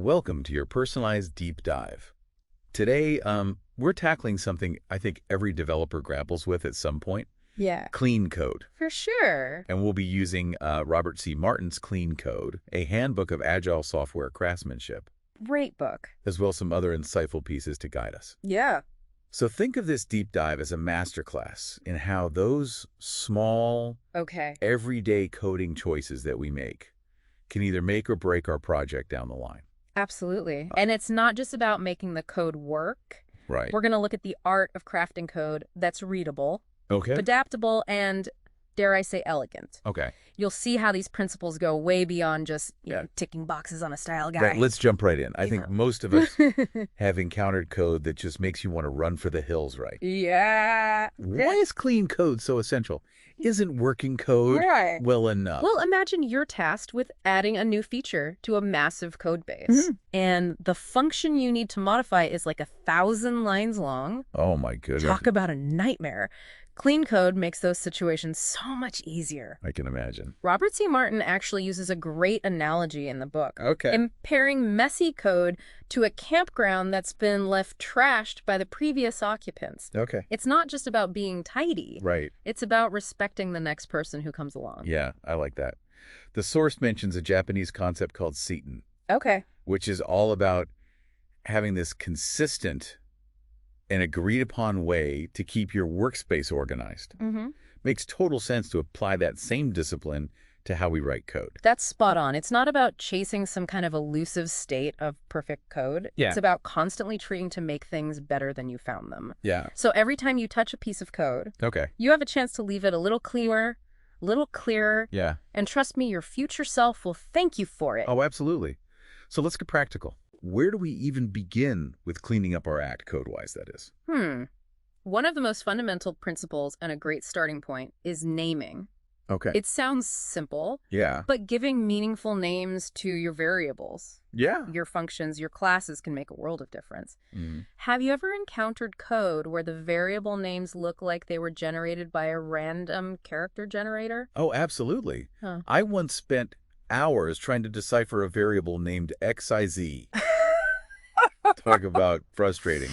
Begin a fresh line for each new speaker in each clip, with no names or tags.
Welcome to your personalized deep dive. Today, we're tackling something I think every developer grapples with at some point,
Yeah,
clean code.
for sure.
And we'll be using Robert C. Martin's Clean Code, a handbook of agile software craftsmanship,
Great book.
as well as some other insightful pieces to guide us.
Yeah.
So think of this deep dive as a masterclass in how those small,
Okay.
everyday coding choices that we make can either make or break our project down the line.
Absolutely. And it's not just about making the code work.
Right.
We're going to look at the art of crafting code that's readable,
Okay.
adaptable, and, dare I say, elegant.
Okay.
You'll see how these principles go way beyond just, you know, ticking boxes on a style guide.
Right, let's jump right in. I think most of us
Yeah.
have encountered code that just makes you want to run for the hills, right?
Yeah.
Why is clean code so essential? Isn't working code
Right.
well enough?
Well, imagine you're tasked with adding a new feature to a massive code base. And the function you need to modify is like 1,000 lines long.
Oh my goodness.
Talk about a nightmare. Clean code makes those situations so much easier.
I can imagine.
Robert C. Martin actually uses a great analogy in the book.
Okay.
Comparing messy code to a campground that's been left trashed by the previous occupants.
Okay.
It's not just about being tidy.
Right.
It's about respecting the next person who comes along.
Yeah, I like that. The source mentions a Japanese concept called seiten,
Okay.
which is all about having this consistent and agreed upon way to keep your workspace organized.
Mm-hmm.
Makes total sense to apply that same discipline to how we write code.
That's spot on. It's not about chasing some kind of elusive state of perfect code.
Yeah.
It's about constantly treating to make things better than you found them.
Yeah.
So every time you touch a piece of code,
Okay.
you have a chance to leave it a little clearer,
Yeah.
and trust me, your future self will thank you for it.
Oh, absolutely. So let's get practical. Where do we even begin with cleaning up our act, code-wise, that is?
One of the most fundamental principles and a great starting point is naming.
Okay.
It sounds simple,
Yeah.
but giving meaningful names to your variables,
Yeah.
your functions, your classes can make a world of difference.
Mm.
Have you ever encountered code where the variable names look like they were generated by a random character generator?
Oh, absolutely.
Huh.
I once spent hours trying to decipher a variable named XIZ. Talk about frustrating.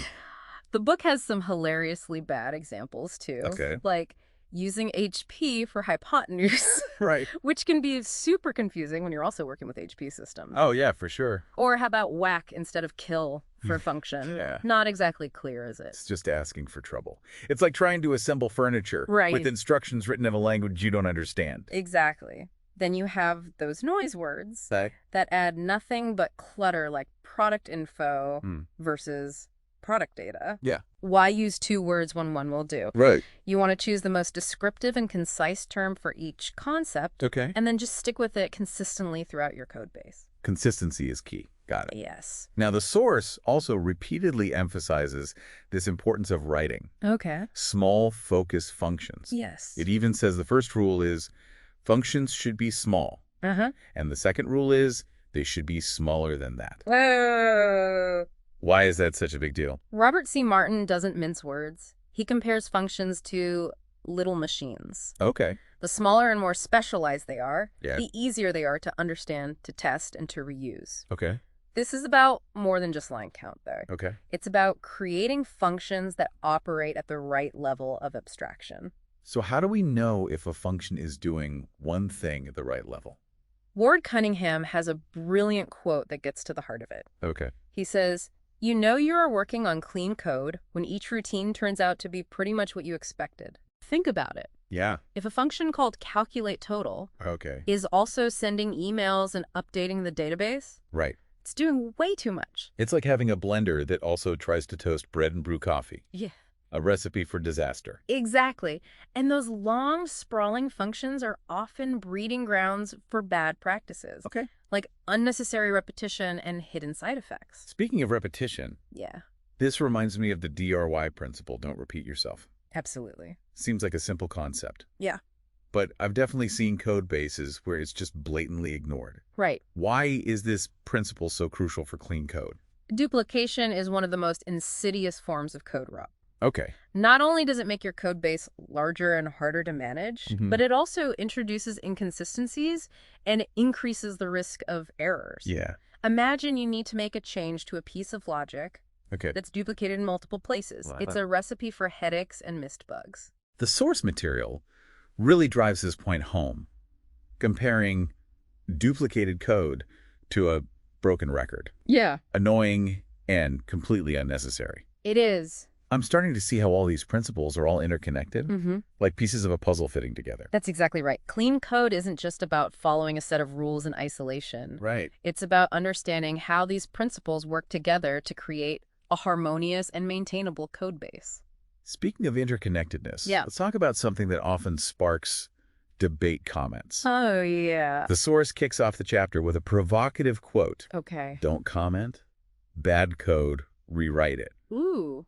The book has some hilariously bad examples, too.
Okay.
Like using HP for hypotenuse,
Right.
which can be super confusing when you're also working with HP systems.
Oh, yeah, for sure.
Or how about whack instead of kill for a function?
Yeah.
Not exactly clear, is it?
It's just asking for trouble. It's like trying to assemble furniture
Right.
with instructions written in a language you don't understand.
Exactly. Then you have those noise words
Say?
that add nothing but clutter, like product info
Hmm.
versus product data.
Yeah.
Why use two words when one will do?
Right.
You want to choose the most descriptive and concise term for each concept,
Okay.
and then just stick with it consistently throughout your code base.
Consistency is key. Got it.
Yes.
Now, the source also repeatedly emphasizes this importance of writing
Okay.
small, focused functions.
Yes.
It even says the first rule is functions should be small.
Uh-huh.
And the second rule is they should be smaller than that.
Whoa.
Why is that such a big deal?
Robert C. Martin doesn't mince words. He compares functions to little machines.
Okay.
The smaller and more specialized they are,
Yeah.
the easier they are to understand, to test, and to reuse.
Okay.
This is about more than just line count, though.
Okay.
It's about creating functions that operate at the right level of abstraction.
So how do we know if a function is doing one thing at the right level?
Ward Cunningham has a brilliant quote that gets to the heart of it.
Okay.
He says, "You know you are working on clean code when each routine turns out to be pretty much what you expected. Think about it.
Yeah.
If a function called calculate total
Okay.
is also sending emails and updating the database,
Right.
it's doing way too much."
It's like having a blender that also tries to toast bread and brew coffee.
Yeah.
A recipe for disaster.
Exactly. And those long, sprawling functions are often breeding grounds for bad practices,
Okay.
like unnecessary repetition and hidden side effects.
Speaking of repetition,
Yeah,
this reminds me of the DRY principle, don't repeat yourself.
absolutely.
Seems like a simple concept.
Yeah.
But I've definitely seen code bases where it's just blatantly ignored.
Right.
Why is this principle so crucial for clean code?
Duplication is one of the most insidious forms of code rot.
Okay.
Not only does it make your code base larger and harder to manage,
Mhm.
but it also introduces inconsistencies and increases the risk of errors.
Yeah.
Imagine you need to make a change to a piece of logic
Okay.
that's duplicated in multiple places.
Wow.
It's a recipe for headaches and missed bugs.
The source material really drives this point home, comparing duplicated code to a broken record.
Yeah.
Annoying and completely unnecessary.
It is.
I'm starting to see how all these principles are all interconnected,
Mm-hmm.
like pieces of a puzzle fitting together.
That's exactly right. Clean code isn't just about following a set of rules in isolation.
Right.
It's about understanding how these principles work together to create a harmonious and maintainable code base.
Speaking of interconnectedness,
Yeah.
let's talk about something that often sparks debate comments.
Oh, yeah.
The source kicks off the chapter with a provocative quote.
Okay.
Don't comment. Bad code. Rewrite it.
Ooh,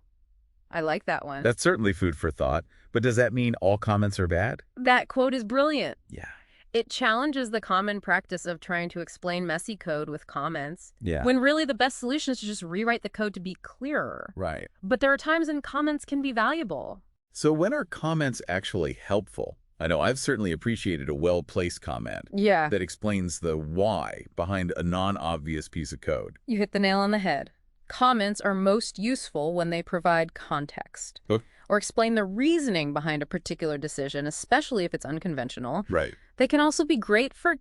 I like that one.
That's certainly food for thought, but does that mean all comments are bad?
That quote is brilliant.
Yeah.
It challenges the common practice of trying to explain messy code with comments,
Yeah.
when really the best solution is to just rewrite the code to be clearer.
Right.
But there are times when comments can be valuable.
So when are comments actually helpful? I know I've certainly appreciated a well-placed comment
Yeah.
that explains the why behind a non-obvious piece of code.
You hit the nail on the head. Comments are most useful when they provide context or explain the reasoning behind a particular decision, especially if it's unconventional.
Right.
They can also be great for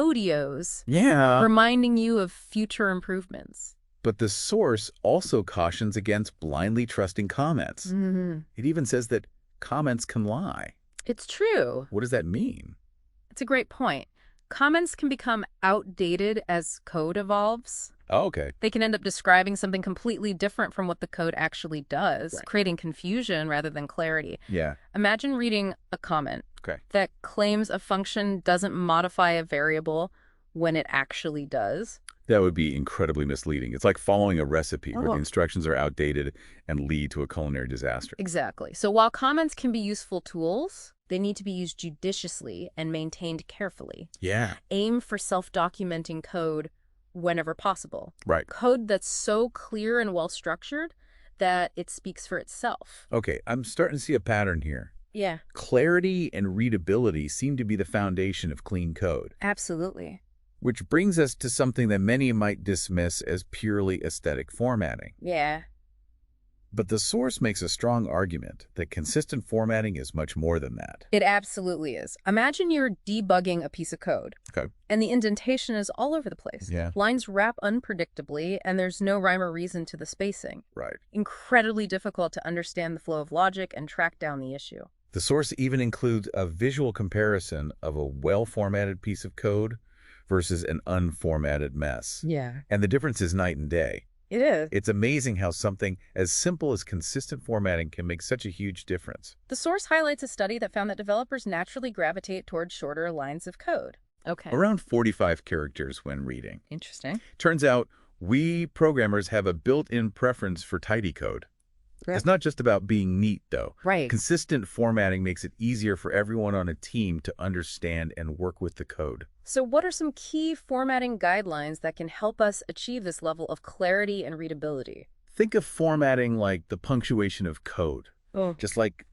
toadios,
Yeah.
reminding you of future improvements.
But the source also cautions against blindly trusting comments.
Mm-hmm.
It even says that comments can lie.
It's true.
What does that mean?
It's a great point. Comments can become outdated as code evolves.
Oh, okay.
They can end up describing something completely different from what the code actually does,
Right.
creating confusion rather than clarity.
Yeah.
Imagine reading a comment
Okay.
that claims a function doesn't modify a variable when it actually does.
That would be incredibly misleading. It's like following a recipe where
Oh.
the instructions are outdated and lead to a culinary disaster.
Exactly. So while comments can be useful tools, they need to be used judiciously and maintained carefully.
Yeah.
Aim for self-documenting code whenever possible.
Right.
Code that's so clear and well-structured that it speaks for itself.
Okay, I'm starting to see a pattern here.
Yeah,
Clarity and readability seem to be the foundation of clean code,
absolutely.
which brings us to something that many might dismiss as purely aesthetic formatting.
Yeah.
But the source makes a strong argument that consistent formatting is much more than that.
It absolutely is. Imagine you're debugging a piece of code.
Okay.
And the indentation is all over the place.
Yeah.
Lines wrap unpredictably, and there's no rhyme or reason to the spacing.
Right.
Incredibly difficult to understand the flow of logic and track down the issue.
The source even includes a visual comparison of a well-formatted piece of code versus an unformatted mess.
Yeah.
And the difference is night and day.
It is.
It's amazing how something as simple as consistent formatting can make such a huge difference.
The source highlights a study that found that developers naturally gravitate towards shorter lines of code. Okay.
Around 45 characters when reading.
Interesting.
Turns out we programmers have a built-in preference for tidy code.
Yeah.
It's not just about being neat, though.
Right.
Consistent formatting makes it easier for everyone on a team to understand and work with the code.
So what are some key formatting guidelines that can help us achieve this level of clarity and readability?
Think of formatting like the punctuation of code.
Oh.
Just like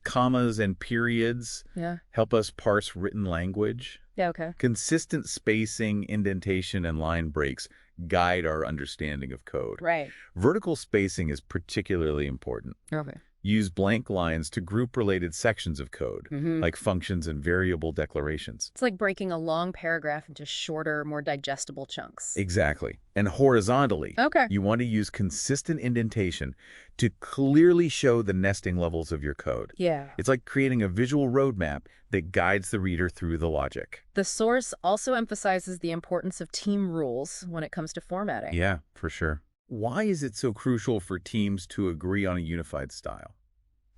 commas and periods
Yeah.
help us parse written language.
Yeah, okay.
Consistent spacing, indentation, and line breaks guide our understanding of code.
Right.
Vertical spacing is particularly important.
Okay.
Use blank lines to group related sections of code,
Mm-hmm.
like functions and variable declarations.
It's like breaking a long paragraph into shorter, more digestible chunks.
Exactly. And horizontally,
Okay.
you want to use consistent indentation to clearly show the nesting levels of your code.
Yeah.
It's like creating a visual roadmap that guides the reader through the logic.
The source also emphasizes the importance of team rules when it comes to formatting.
Yeah, for sure. Why is it so crucial for teams to agree on a unified style?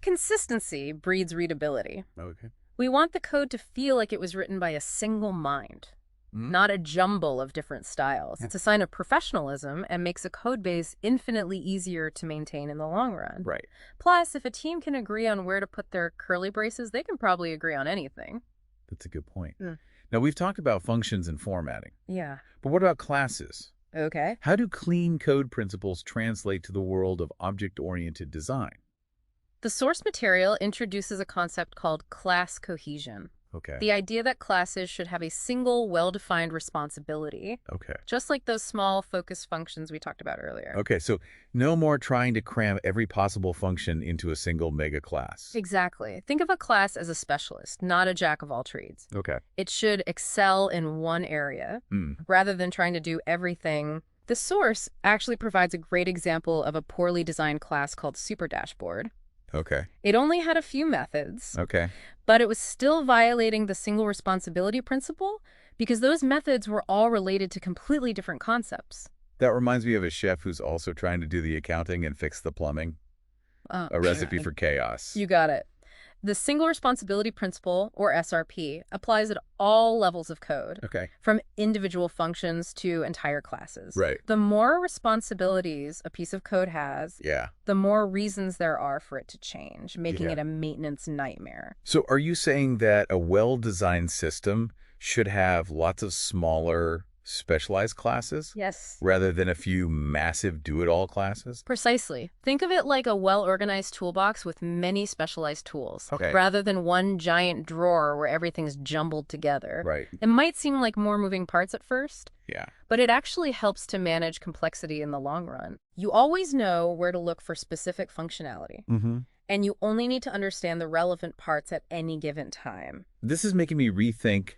Consistency breeds readability.
Okay.
We want the code to feel like it was written by a single mind, not a jumble of different styles.
Yeah.
It's a sign of professionalism and makes a code base infinitely easier to maintain in the long run.
Right.
Plus, if a team can agree on where to put their curly braces, they can probably agree on anything.
That's a good point.
Mm.
Now, we've talked about functions and formatting,
Yeah.
but what about classes?
Okay.
How do clean code principles translate to the world of object-oriented design?
The source material introduces a concept called class cohesion.
Okay.
The idea that classes should have a single, well-defined responsibility,
Okay.
just like those small focus functions we talked about earlier.
Okay, so no more trying to cram every possible function into a single mega class.
Exactly. Think of a class as a specialist, not a jack of all trades.
Okay.
It should excel in one area rather than trying to do everything. The source actually provides a great example of a poorly designed class called Super Dashboard.
Okay.
It only had a few methods,
Okay.
but it was still violating the single responsibility principle because those methods were all related to completely different concepts.
That reminds me of a chef who's also trying to do the accounting and fix the plumbing. A recipe for chaos.
You got it. The single responsibility principle, or SRP, applies at all levels of code,
Okay.
from individual functions to entire classes.
Right.
The more responsibilities a piece of code has,
Yeah.
the more reasons there are for it to change, making
Yeah.
it a maintenance nightmare.
So are you saying that a well-designed system should have lots of smaller, specialized classes
Yes.
rather than a few massive do-it-all classes?
Precisely. Think of it like a well-organized toolbox with many specialized tools,
Okay.
rather than one giant drawer where everything's jumbled together.
Right.
It might seem like more moving parts at first,
Yeah.
but it actually helps to manage complexity in the long run. You always know where to look for specific functionality, and you only need to understand the relevant parts at any given time.
This is making me rethink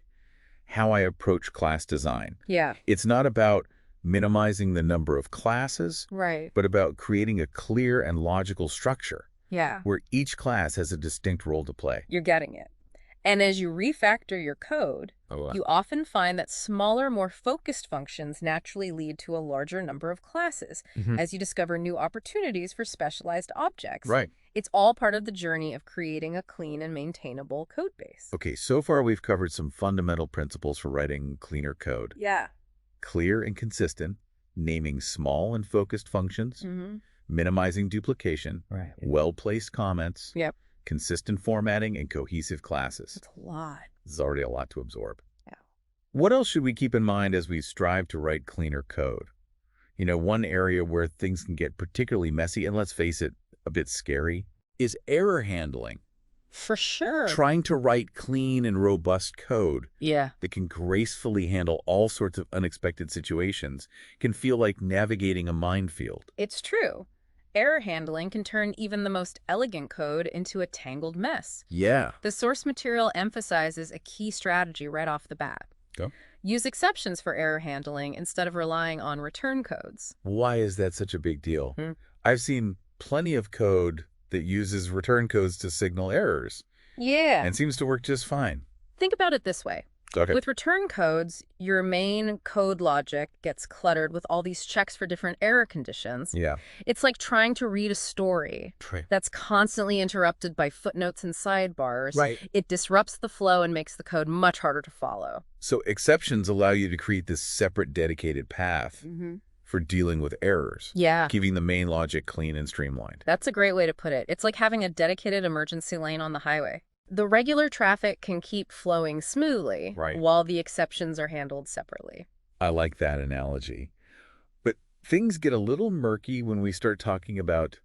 how I approach class design.
Yeah.
It's not about minimizing the number of classes,
Right.
but about creating a clear and logical structure
Yeah.
where each class has a distinct role to play.
You're getting it. And as you refactor your code, you often find that smaller, more focused functions naturally lead to a larger number of classes as you discover new opportunities for specialized objects.
Right.
It's all part of the journey of creating a clean and maintainable code base.
Okay, so far we've covered some fundamental principles for writing cleaner code.
Yeah.
Clear and consistent, naming small and focused functions, minimizing duplication,
Right.
well-placed comments,
Yep.
consistent formatting, and cohesive classes.
That's a lot.
This is already a lot to absorb.
Yeah.
What else should we keep in mind as we strive to write cleaner code? You know, one area where things can get particularly messy, and let's face it, a bit scary, is error handling.
For sure.
Trying to write clean and robust code
Yeah.
that can gracefully handle all sorts of unexpected situations can feel like navigating a minefield.
It's true. Error handling can turn even the most elegant code into a tangled mess.
Yeah.
The source material emphasizes a key strategy right off the bat.
Go.
Use exceptions for error handling instead of relying on return codes.
Why is that such a big deal? I've seen plenty of code that uses return codes to signal errors
Yeah.
and seems to work just fine.
Think about it this way.
Okay.
With return codes, your main code logic gets cluttered with all these checks for different error conditions.
Yeah.
It's like trying to read a story that's constantly interrupted by footnotes and sidebars.
Right.
It disrupts the flow and makes the code much harder to follow.
So exceptions allow you to create this separate dedicated path for dealing with errors,
Yeah.
keeping the main logic clean and streamlined.
That's a great way to put it. It's like having a dedicated emergency lane on the highway. The regular traffic can keep flowing smoothly, while the exceptions are handled separately.
I like that analogy. But things get a little murky when we start talking about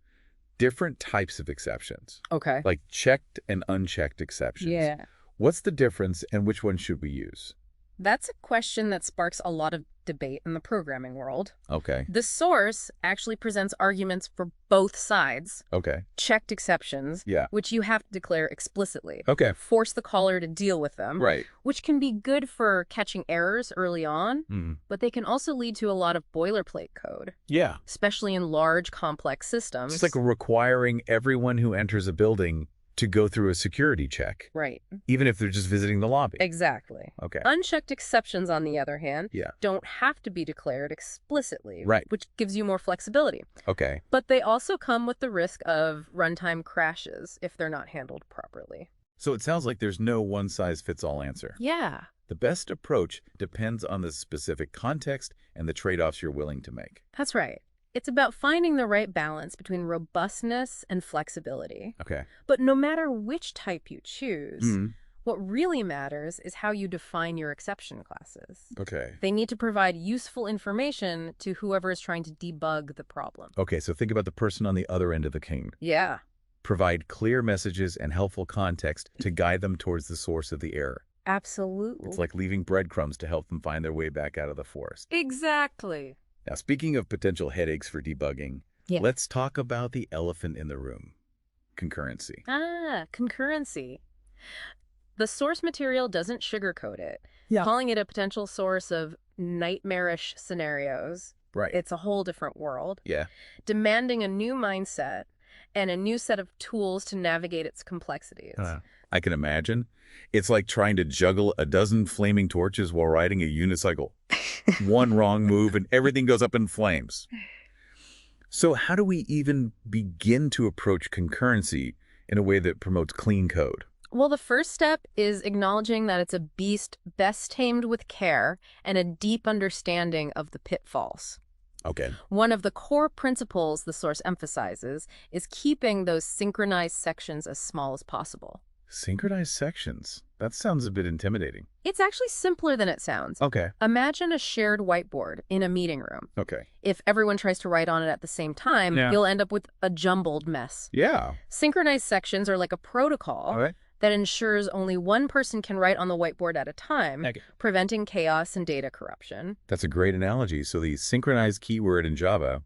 different types of exceptions,
Okay.
like checked and unchecked exceptions.
Yeah.
What's the difference and which one should we use?
That's a question that sparks a lot of debate in the programming world.
Okay.
The source actually presents arguments for both sides.
Okay.
Checked exceptions, which you have to declare explicitly.
Okay.
Force the caller to deal with them.
Right.
Which can be good for catching errors early on, but they can also lead to a lot of boilerplate code.
Yeah.
Especially in large, complex systems.
It's like requiring everyone who enters a building to go through a security check.
Right.
Even if they're just visiting the lobby.
Exactly.
Okay.
Unchecked exceptions, on the other hand, don't have to be declared explicitly, which gives you more flexibility.
Okay.
But they also come with the risk of runtime crashes if they're not handled properly.
So it sounds like there's no one-size-fits-all answer.
Yeah.
The best approach depends on the specific context and the trade-offs you're willing to make.
That's right. It's about finding the right balance between robustness and flexibility.
Okay.
But no matter which type you choose, what really matters is how you define your exception classes.
Okay.
They need to provide useful information to whoever is trying to debug the problem.
Okay, so think about the person on the other end of the cane.
Yeah.
provide clear messages and helpful context to guide them towards the source of the error.
Absolutely.
It's like leaving breadcrumbs to help them find their way back out of the forest.
Exactly.
Now, speaking of potential headaches for debugging, let's talk about the elephant in the room, concurrency.
Concurrency. The source material doesn't sugarcoat it, calling it a potential source of nightmarish scenarios.
Right.
It's a whole different world.
Yeah.
Demanding a new mindset and a new set of tools to navigate its complexities.
I can imagine. It's like trying to juggle a dozen flaming torches while riding a unicycle. One wrong move and everything goes up in flames. So how do we even begin to approach concurrency in a way that promotes clean code?
Well, the first step is acknowledging that it's a beast best tamed with care and a deep understanding of the pitfalls.
Okay.
One of the core principles the source emphasizes is keeping those synchronized sections as small as possible.
Synchronized sections? That sounds a bit intimidating.
It's actually simpler than it sounds.
Okay.
Imagine a shared whiteboard in a meeting room.
Okay.
If everyone tries to write on it at the same time, you'll end up with a jumbled mess.
Yeah.
Synchronized sections are like a protocol that ensures only one person can write on the whiteboard at a time, preventing chaos and data corruption.
That's a great analogy. So the synchronized keyword in Java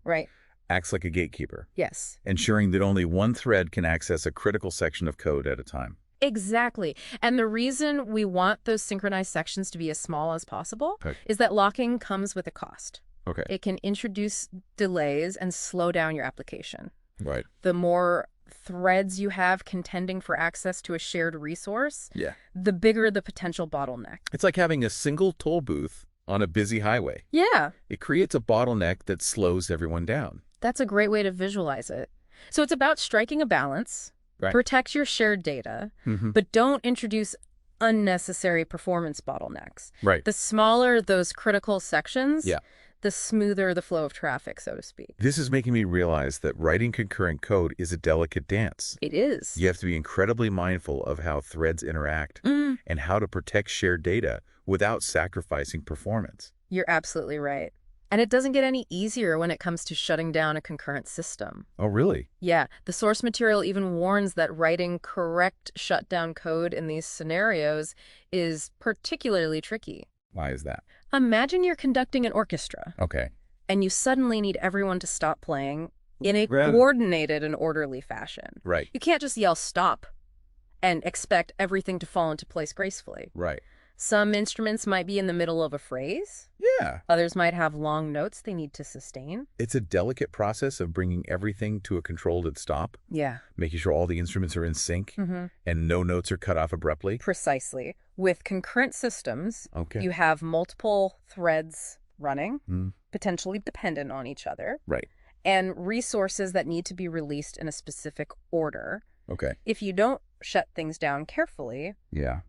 acts like a gatekeeper.
Yes.
Ensuring that only one thread can access a critical section of code at a time.
Exactly. And the reason we want those synchronized sections to be as small as possible is that locking comes with a cost.
Okay.
It can introduce delays and slow down your application.
Right.
The more threads you have contending for access to a shared resource, the bigger the potential bottleneck.
It's like having a single toll booth on a busy highway.
Yeah.
It creates a bottleneck that slows everyone down.
That's a great way to visualize it. So it's about striking a balance. Protect your shared data, but don't introduce unnecessary performance bottlenecks.
Right.
The smaller those critical sections, the smoother the flow of traffic, so to speak.
This is making me realize that writing concurrent code is a delicate dance.
It is.
You have to be incredibly mindful of how threads interact and how to protect shared data without sacrificing performance.
You're absolutely right. And it doesn't get any easier when it comes to shutting down a concurrent system.
Oh, really?
Yeah. The source material even warns that writing correct shutdown code in these scenarios is particularly tricky.
Why is that?
Imagine you're conducting an orchestra.
Okay.
And you suddenly need everyone to stop playing in a coordinated and orderly fashion.
Right.
You can't just yell stop and expect everything to fall into place gracefully.
Right.
Some instruments might be in the middle of a phrase.
Yeah.
Others might have long notes they need to sustain.
It's a delicate process of bringing everything to a controlled stop.
Yeah.
Making sure all the instruments are in sync and no notes are cut off abruptly.
Precisely. With concurrent systems, you have multiple threads running, potentially dependent on each other.
Right.
And resources that need to be released in a specific order.
Okay.
If you don't shut things down carefully,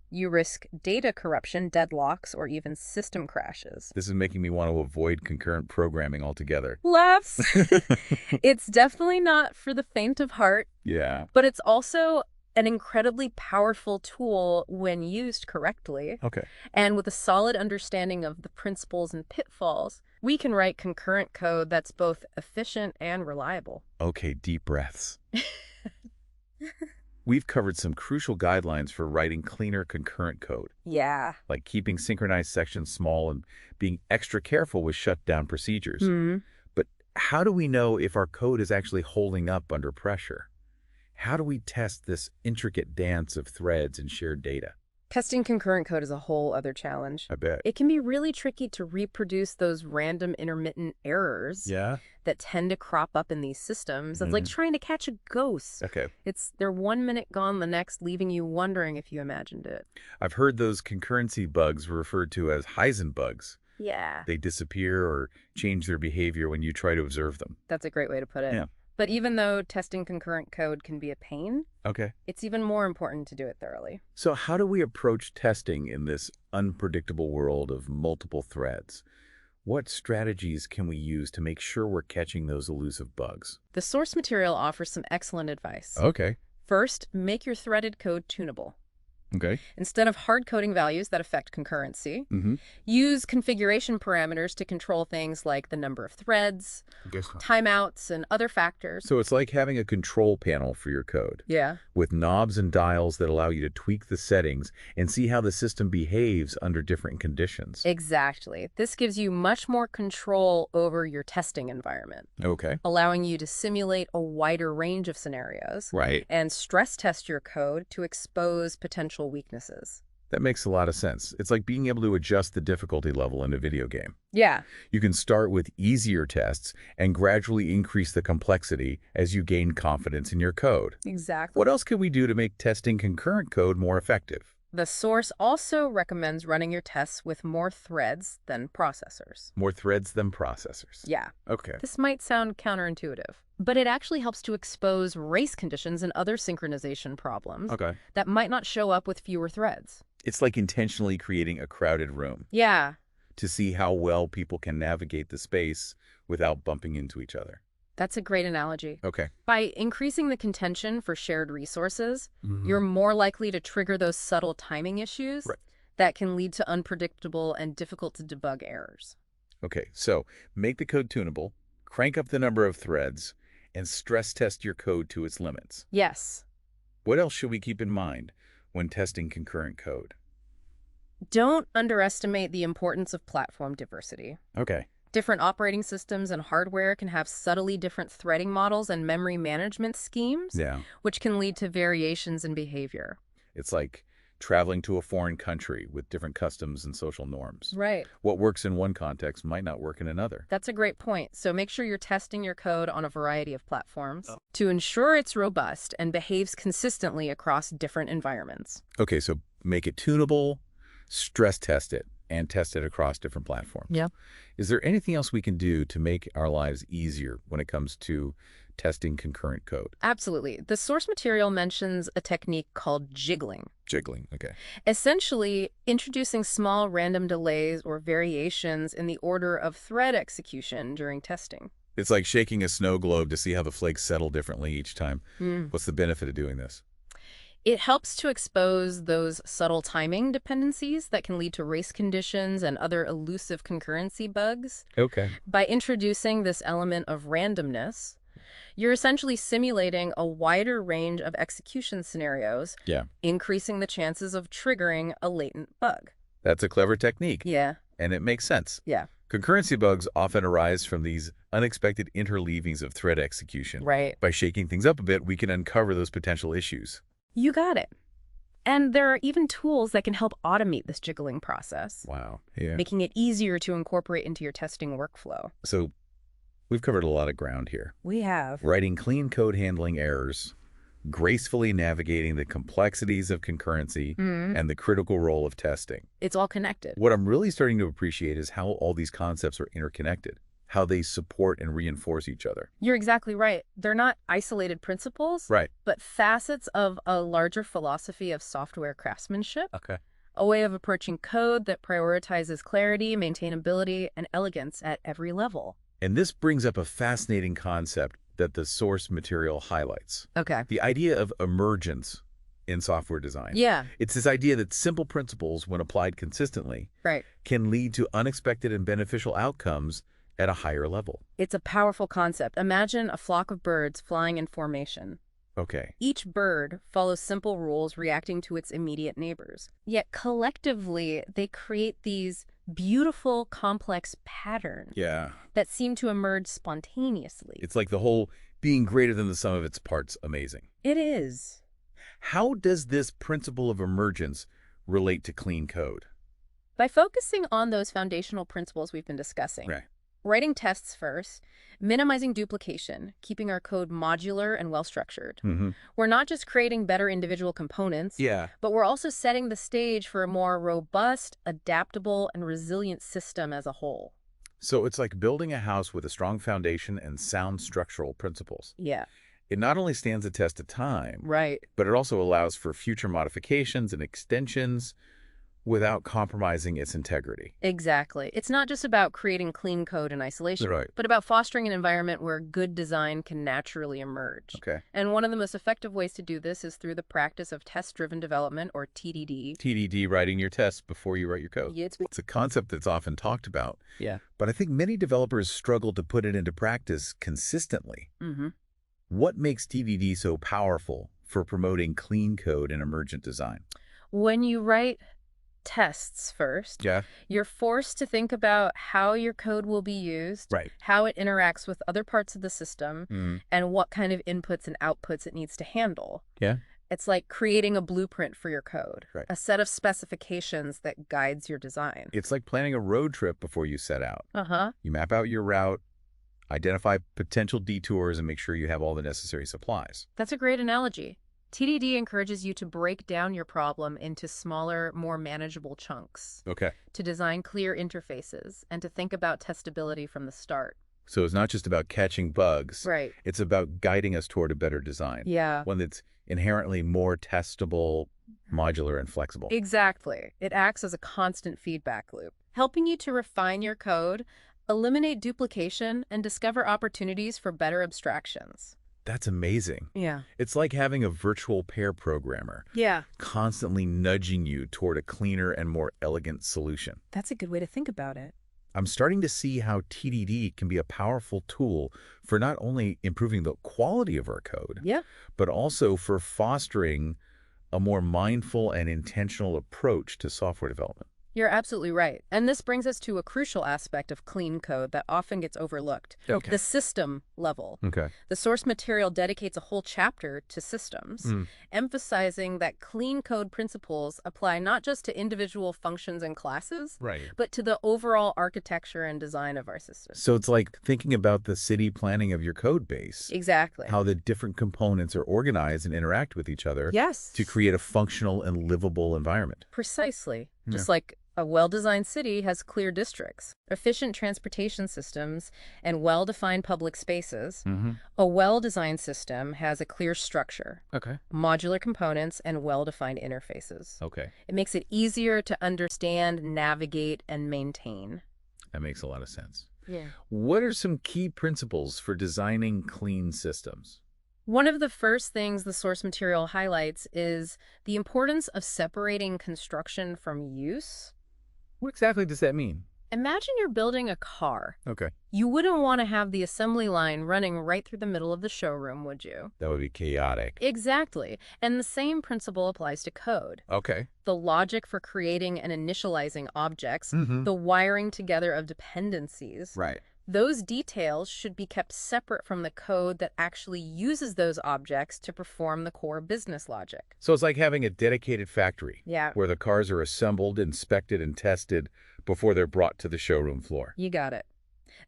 you risk data corruption, deadlocks, or even system crashes.
This is making me want to avoid concurrent programming altogether.
Laughs. It's definitely not for the faint of heart.
Yeah.
But it's also an incredibly powerful tool when used correctly.
Okay.
And with a solid understanding of the principles and pitfalls, we can write concurrent code that's both efficient and reliable.
Okay, deep breaths. We've covered some crucial guidelines for writing cleaner concurrent code.
Yeah.
Like keeping synchronized sections small and being extra careful with shutdown procedures. But how do we know if our code is actually holding up under pressure? How do we test this intricate dance of threads and shared data?
Testing concurrent code is a whole other challenge.
I bet.
It can be really tricky to reproduce those random intermittent errors that tend to crop up in these systems. It's like trying to catch a ghost.
Okay.
They're 1 minute gone the next, leaving you wondering if you imagined it.
I've heard those concurrency bugs referred to as Heisenbugs.
Yeah.
They disappear or change their behavior when you try to observe them.
That's a great way to put it.
Yeah.
But even though testing concurrent code can be a pain, it's even more important to do it thoroughly.
So how do we approach testing in this unpredictable world of multiple threads? What strategies can we use to make sure we're catching those elusive bugs?
The source material offers some excellent advice.
Okay.
First, make your threaded code tunable.
Okay.
Instead of hard-coding values that affect concurrency, use configuration parameters to control things like the number of threads, timeouts, and other factors.
So it's like having a control panel for your code.
Yeah.
With knobs and dials that allow you to tweak the settings and see how the system behaves under different conditions.
Exactly. This gives you much more control over your testing environment.
Okay.
Allowing you to simulate a wider range of scenarios.
Right.
And stress test your code to expose potential weaknesses.
That makes a lot of sense. It's like being able to adjust the difficulty level in a video game.
Yeah.
You can start with easier tests and gradually increase the complexity as you gain confidence in your code.
Exactly.
What else can we do to make testing concurrent code more effective?
The source also recommends running your tests with more threads than processors.
More threads than processors.
Yeah.
Okay.
This might sound counterintuitive, but it actually helps to expose race conditions and other synchronization problems that might not show up with fewer threads.
It's like intentionally creating a crowded room.
Yeah.
To see how well people can navigate the space without bumping into each other.
That's a great analogy.
Okay.
By increasing the contention for shared resources, you're more likely to trigger those subtle timing issues that can lead to unpredictable and difficult to debug errors.
Okay, so make the code tunable, crank up the number of threads, and stress test your code to its limits.
Yes.
What else should we keep in mind when testing concurrent code?
Don't underestimate the importance of platform diversity.
Okay.
Different operating systems and hardware can have subtly different threading models and memory management schemes, which can lead to variations in behavior.
It's like traveling to a foreign country with different customs and social norms.
Right.
What works in one context might not work in another.
That's a great point. So make sure you're testing your code on a variety of platforms to ensure it's robust and behaves consistently across different environments.
Okay, so make it tunable, stress test it, and test it across different platforms.
Yeah.
Is there anything else we can do to make our lives easier when it comes to testing concurrent code?
Absolutely. The source material mentions a technique called jiggling.
Jiggling, okay.
Essentially, introducing small random delays or variations in the order of thread execution during testing.
It's like shaking a snow globe to see how the flakes settle differently each time. What's the benefit of doing this?
It helps to expose those subtle timing dependencies that can lead to race conditions and other elusive concurrency bugs.
Okay.
By introducing this element of randomness, you're essentially simulating a wider range of execution scenarios, increasing the chances of triggering a latent bug.
That's a clever technique.
Yeah.
And it makes sense.
Yeah.
Concurrency bugs often arise from these unexpected interleavings of thread execution.
Right.
By shaking things up a bit, we can uncover those potential issues.
You got it. And there are even tools that can help automate this jiggling process.
Wow. Yeah.
Making it easier to incorporate into your testing workflow.
So we've covered a lot of ground here.
We have.
Writing clean code, handling errors, gracefully navigating the complexities of concurrency, and the critical role of testing.
It's all connected.
What I'm really starting to appreciate is how all these concepts are interconnected, how they support and reinforce each other.
You're exactly right. They're not isolated principles, but facets of a larger philosophy of software craftsmanship.
Okay.
A way of approaching code that prioritizes clarity, maintainability, and elegance at every level.
And this brings up a fascinating concept that the source material highlights.
Okay.
The idea of emergence in software design.
Yeah.
It's this idea that simple principles, when applied consistently, can lead to unexpected and beneficial outcomes at a higher level.
It's a powerful concept. Imagine a flock of birds flying in formation.
Okay.
Each bird follows simple rules reacting to its immediate neighbors. Yet collectively, they create these beautiful, complex patterns that seem to emerge spontaneously.
It's like the whole being greater than the sum of its parts amazing.
It is.
How does this principle of emergence relate to clean code?
By focusing on those foundational principles we've been discussing. Writing tests first, minimizing duplication, keeping our code modular and well-structured. We're not just creating better individual components, but we're also setting the stage for a more robust, adaptable, and resilient system as a whole.
So it's like building a house with a strong foundation and sound structural principles.
Yeah.
It not only stands the test of time,
Right.
but it also allows for future modifications and extensions. without compromising its integrity.
Exactly. It's not just about creating clean code in isolation,
Right.
but about fostering an environment where good design can naturally emerge.
Okay.
And one of the most effective ways to do this is through the practice of test-driven development, or TDD.
TDD, writing your tests before you write your code.
Yeah,
It's a concept that's often talked about,
yeah.
but I think many developers struggle to put it into practice consistently.
Mm-hmm.
What makes TDD so powerful for promoting clean code and emergent design?
When you write tests first,
Yeah.
you're forced to think about how your code will be used,
Right.
how it interacts with other parts of the system, and what kind of inputs and outputs it needs to handle.
Yeah.
It's like creating a blueprint for your code,
Right.
a set of specifications that guides your design.
It's like planning a road trip before you set out.
Uh-huh.
You map out your route, identify potential detours, and make sure you have all the necessary supplies.
That's a great analogy. TDD encourages you to break down your problem into smaller, more manageable chunks,
Okay.
to design clear interfaces, and to think about testability from the start.
So it's not just about catching bugs.
Right.
It's about guiding us toward a better design.
Yeah.
One that's inherently more testable, modular, and flexible.
Exactly. It acts as a constant feedback loop, helping you to refine your code, eliminate duplication, and discover opportunities for better abstractions.
That's amazing.
Yeah.
It's like having a virtual pair programmer,
Yeah.
constantly nudging you toward a cleaner and more elegant solution.
That's a good way to think about it.
I'm starting to see how TDD can be a powerful tool for not only improving the quality of our code,
Yeah.
but also for fostering a more mindful and intentional approach to software development.
You're absolutely right. And this brings us to a crucial aspect of clean code that often gets overlooked.
Okay.
The system level.
Okay.
The source material dedicates a whole chapter to systems, emphasizing that clean code principles apply not just to individual functions and classes,
Right.
but to the overall architecture and design of our system.
So it's like thinking about the city planning of your code base,
Exactly.
how the different components are organized and interact with each other
Yes.
to create a functional and livable environment.
Precisely.
Yeah.
Just like a well-designed city has clear districts, efficient transportation systems, and well-defined public spaces. A well-designed system has a clear structure,
Okay.
modular components, and well-defined interfaces.
Okay.
It makes it easier to understand, navigate, and maintain.
That makes a lot of sense.
Yeah.
What are some key principles for designing clean systems?
One of the first things the source material highlights is the importance of separating construction from use.
What exactly does that mean?
Imagine you're building a car.
Okay.
You wouldn't want to have the assembly line running right through the middle of the showroom, would you?
That would be chaotic.
Exactly. And the same principle applies to code.
Okay.
The logic for creating and initializing objects, the wiring together of dependencies.
Right.
Those details should be kept separate from the code that actually uses those objects to perform the core business logic.
So it's like having a dedicated factory.
Yeah.
Where the cars are assembled, inspected, and tested before they're brought to the showroom floor.
You got it.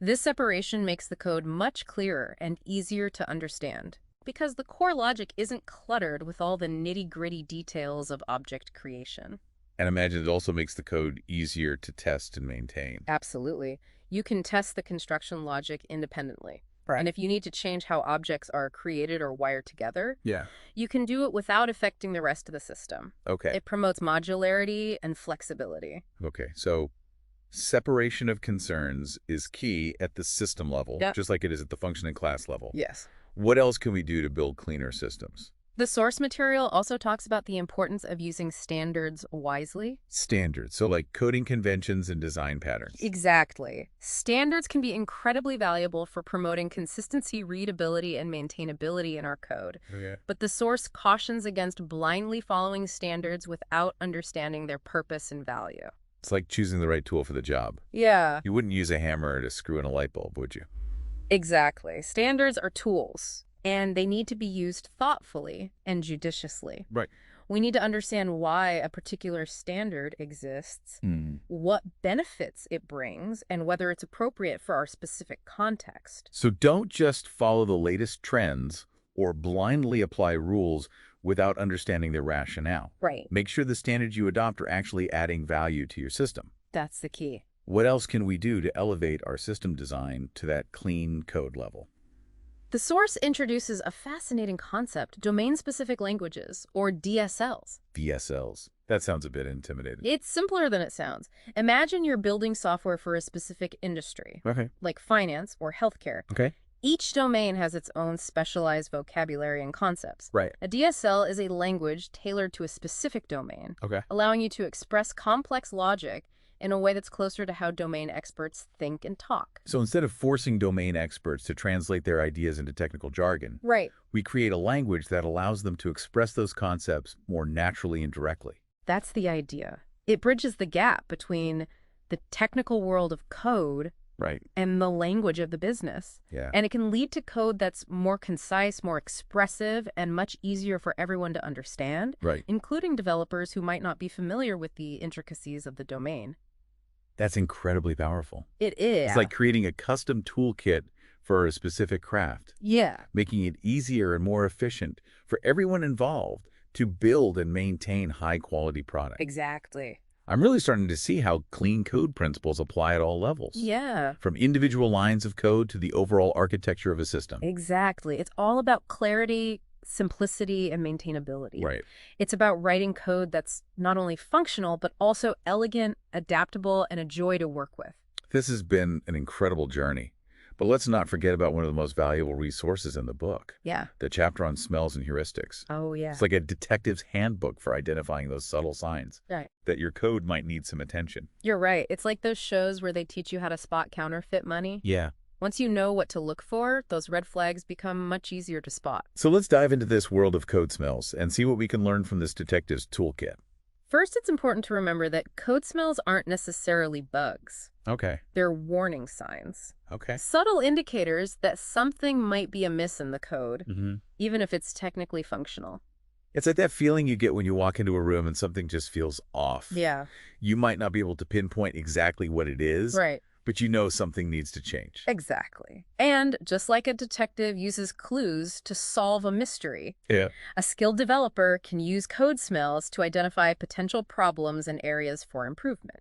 This separation makes the code much clearer and easier to understand, because the core logic isn't cluttered with all the nitty-gritty details of object creation.
And imagine it also makes the code easier to test and maintain.
Absolutely. You can test the construction logic independently.
Right.
And if you need to change how objects are created or wired together,
Yeah.
you can do it without affecting the rest of the system.
Okay.
It promotes modularity and flexibility.
Okay. So separation of concerns is key at the system level,
Yep.
just like it is at the function and class level.
Yes.
What else can we do to build cleaner systems?
The source material also talks about the importance of using standards wisely.
Standards, so like coding conventions and design patterns.
Exactly. Standards can be incredibly valuable for promoting consistency, readability, and maintainability in our code.
Okay.
But the source cautions against blindly following standards without understanding their purpose and value.
It's like choosing the right tool for the job.
Yeah.
You wouldn't use a hammer to screw in a light bulb, would you?
Exactly. Standards are tools, and they need to be used thoughtfully and judiciously.
Right.
We need to understand why a particular standard exists, what benefits it brings, and whether it's appropriate for our specific context.
So don't just follow the latest trends or blindly apply rules without understanding their rationale.
Right.
Make sure the standards you adopt are actually adding value to your system.
That's the key.
What else can we do to elevate our system design to that clean code level?
The source introduces a fascinating concept, domain-specific languages, or DSLs.
DSLs. That sounds a bit intimidating.
It's simpler than it sounds. Imagine you're building software for a specific industry,
Okay.
like finance or healthcare.
Okay.
Each domain has its own specialized vocabulary and concepts.
Right.
A DSL is a language tailored to a specific domain,
Okay.
allowing you to express complex logic in a way that's closer to how domain experts think and talk.
So instead of forcing domain experts to translate their ideas into technical jargon,
Right.
we create a language that allows them to express those concepts more naturally and directly.
That's the idea. It bridges the gap between the technical world of code
Right.
and the language of the business.
Yeah.
And it can lead to code that's more concise, more expressive, and much easier for everyone to understand,
Right.
including developers who might not be familiar with the intricacies of the domain.
That's incredibly powerful.
It is.
It's like creating a custom toolkit for a specific craft,
Yeah.
making it easier and more efficient for everyone involved to build and maintain high-quality products.
Exactly.
I'm really starting to see how clean code principles apply at all levels.
Yeah.
From individual lines of code to the overall architecture of a system.
Exactly. It's all about clarity, simplicity, and maintainability.
Right.
It's about writing code that's not only functional, but also elegant, adaptable, and a joy to work with.
This has been an incredible journey. But let's not forget about one of the most valuable resources in the book,
Yeah.
the chapter on smells and heuristics.
Oh, yeah.
It's like a detective's handbook for identifying those subtle signs
Right.
that your code might need some attention.
You're right. It's like those shows where they teach you how to spot counterfeit money.
Yeah.
Once you know what to look for, those red flags become much easier to spot.
So let's dive into this world of code smells and see what we can learn from this detective's toolkit.
First, it's important to remember that code smells aren't necessarily bugs.
Okay.
They're warning signs.
Okay.
Subtle indicators that something might be amiss in the code,
Mm-hmm.
even if it's technically functional.
It's like that feeling you get when you walk into a room and something just feels off.
Yeah.
You might not be able to pinpoint exactly what it is,
Right.
but you know something needs to change.
Exactly. And just like a detective uses clues to solve a mystery,
Yeah.
a skilled developer can use code smells to identify potential problems and areas for improvement.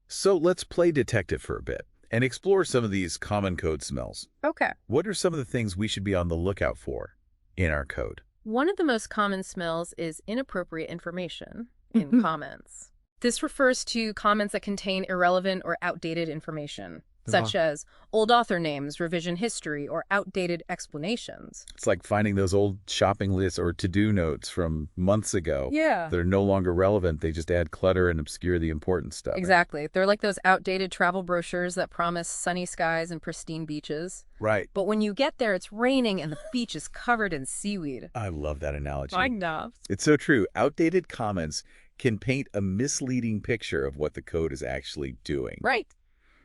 So let's play detective for a bit and explore some of these common code smells.
Okay.
What are some of the things we should be on the lookout for in our code?
One of the most common smells is inappropriate information in comments. This refers to comments that contain irrelevant or outdated information, such as old author names, revision history, or outdated explanations.
It's like finding those old shopping lists or to-do notes from months ago
Yeah.
that are no longer relevant. They just add clutter and obscure the important stuff.
Exactly. They're like those outdated travel brochures that promise sunny skies and pristine beaches.
Right.
But when you get there, it's raining and the beach is covered in seaweed.
I love that analogy.
I know.
It's so true. Outdated comments can paint a misleading picture of what the code is actually doing.
Right.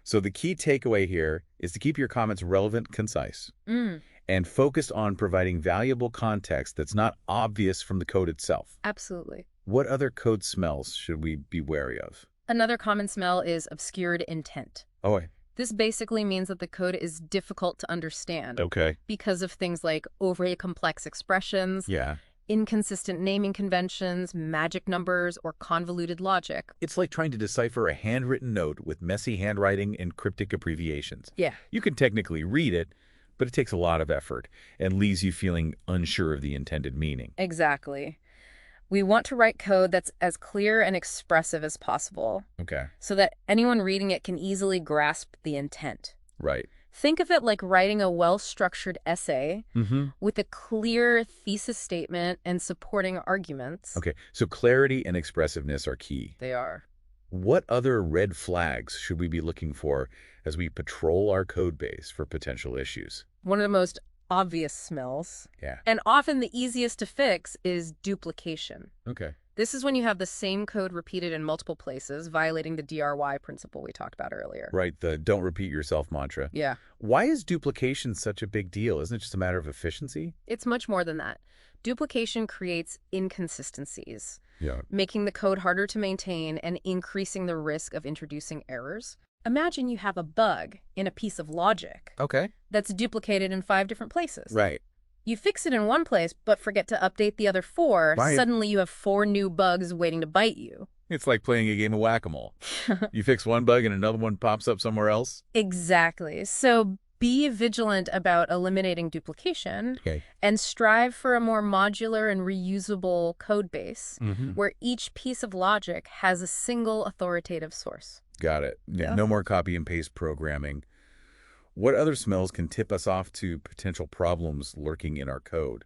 So the key takeaway here is to keep your comments relevant, concise, and focused on providing valuable context that's not obvious from the code itself.
Absolutely.
What other code smells should we be wary of?
Another common smell is obscured intent.
Oh,
This basically means that the code is difficult to understand
okay.
because of things like overly complex expressions,
Yeah.
inconsistent naming conventions, magic numbers, or convoluted logic.
It's like trying to decipher a handwritten note with messy handwriting and cryptic abbreviations.
Yeah.
You can technically read it, but it takes a lot of effort and leaves you feeling unsure of the intended meaning.
Exactly. We want to write code that's as clear and expressive as possible
Okay.
so that anyone reading it can easily grasp the intent.
Right.
Think of it like writing a well-structured essay
Mm-hmm.
with a clear thesis statement and supporting arguments.
Okay, so clarity and expressiveness are key.
They are.
What other red flags should we be looking for as we patrol our code base for potential issues?
One of the most obvious smells,
Yeah.
and often the easiest to fix, is duplication.
Okay.
This is when you have the same code repeated in multiple places, violating the DRY principle we talked about earlier.
Right, the don't repeat yourself mantra.
Yeah.
Why is duplication such a big deal? Isn't it just a matter of efficiency?
It's much more than that. Duplication creates inconsistencies,
Yeah.
making the code harder to maintain and increasing the risk of introducing errors. Imagine you have a bug in a piece of logic
Okay.
that's duplicated in 5 different places.
Right.
You fix it in one place, but forget to update the other 4.
Right.
Suddenly you have 4 new bugs waiting to bite you.
It's like playing a game of whack-a-mole. You fix one bug and another one pops up somewhere else.
Exactly. So Be vigilant about eliminating duplication
Okay.
and strive for a more modular and reusable code base
Mm-hmm.
where each piece of logic has a single authoritative source.
Got it.
Yeah.
No more copy and paste programming. What other smells can tip us off to potential problems lurking in our code?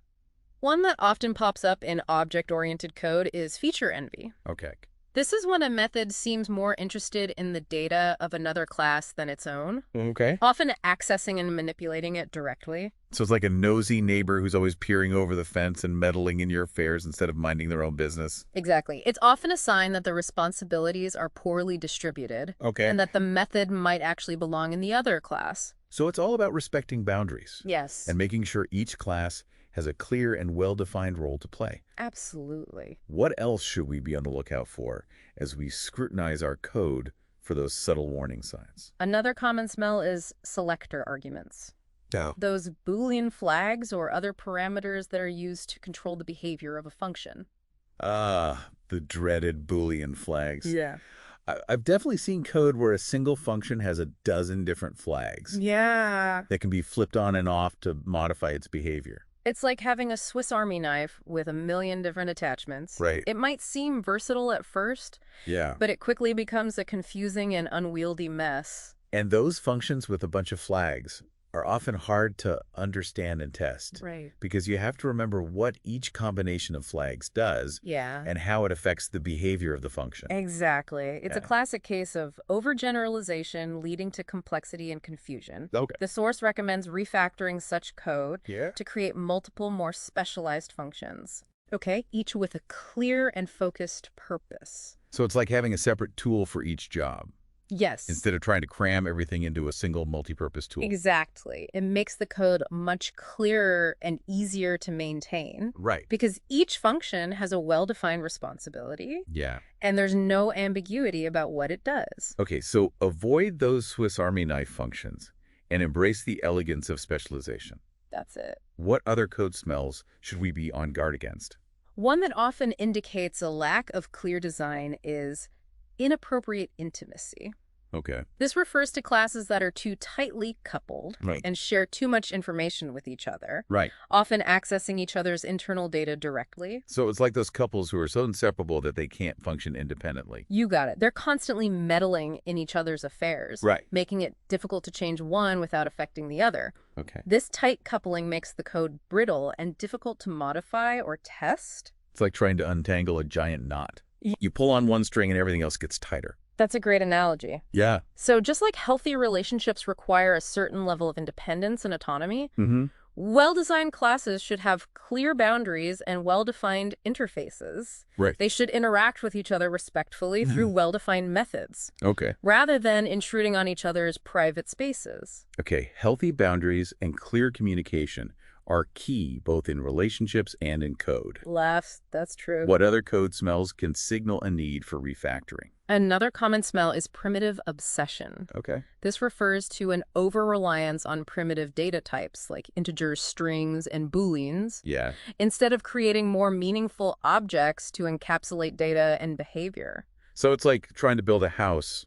One that often pops up in object-oriented code is feature envy.
Okay.
This is when a method seems more interested in the data of another class than its own,
Okay.
often accessing and manipulating it directly.
So it's like a nosy neighbor who's always peering over the fence and meddling in your affairs instead of minding their own business.
Exactly. It's often a sign that the responsibilities are poorly distributed
Okay.
and that the method might actually belong in the other class.
So it's all about respecting boundaries
Yes.
and making sure each class has a clear and well-defined role to play.
Absolutely.
What else should we be on the lookout for as we scrutinize our code for those subtle warning signs?
Another common smell is selector arguments.
No.
Those Boolean flags or other parameters that are used to control the behavior of a function.
Ah, the dreaded Boolean flags.
Yeah.
I've definitely seen code where a single function has a dozen different flags
Yeah.
that can be flipped on and off to modify its behavior.
It's like having a Swiss Army knife with a million different attachments.
Right.
It might seem versatile at first,
Yeah.
but it quickly becomes a confusing and unwieldy mess.
And those functions with a bunch of flags are often hard to understand and test.
Right.
Because you have to remember what each combination of flags does
Yeah.
and how it affects the behavior of the function.
Exactly. It's a
Yeah.
classic case of overgeneralization leading to complexity and confusion.
Okay.
The source recommends refactoring such code
Yeah.
to create multiple, more specialized functions. Okay, each with a clear and focused purpose.
So it's like having a separate tool for each job
Yes.
instead of trying to cram everything into a single multi-purpose tool.
Exactly. It makes the code much clearer and easier to maintain
Right.
because each function has a well-defined responsibility
Yeah.
and there's no ambiguity about what it does.
Okay, so avoid those Swiss Army knife functions and embrace the elegance of specialization.
That's it.
What other code smells should we be on guard against?
One that often indicates a lack of clear design is inappropriate intimacy.
Okay.
This refers to classes that are too tightly coupled
Right.
and share too much information with each other,
Right.
often accessing each other's internal data directly.
So it's like those couples who are so inseparable that they can't function independently.
You got it. They're constantly meddling in each other's affairs,
Right.
making it difficult to change one without affecting the other.
Okay.
This tight coupling makes the code brittle and difficult to modify or test.
It's like trying to untangle a giant knot. You pull on one string and everything else gets tighter.
That's a great analogy.
Yeah.
So just like healthy relationships require a certain level of independence and autonomy,
Mm-hmm.
well-designed classes should have clear boundaries and well-defined interfaces.
Right.
They should interact with each other respectfully through well-defined methods,
Okay.
rather than intruding on each other's private spaces.
Okay. Healthy boundaries and clear communication are key both in relationships and in code.
Laughs, that's true.
What other code smells can signal a need for refactoring?
Another common smell is primitive obsession.
Okay.
This refers to an over-reliance on primitive data types like integers, strings, and booleans,
Yeah.
instead of creating more meaningful objects to encapsulate data and behavior.
So it's like trying to build a house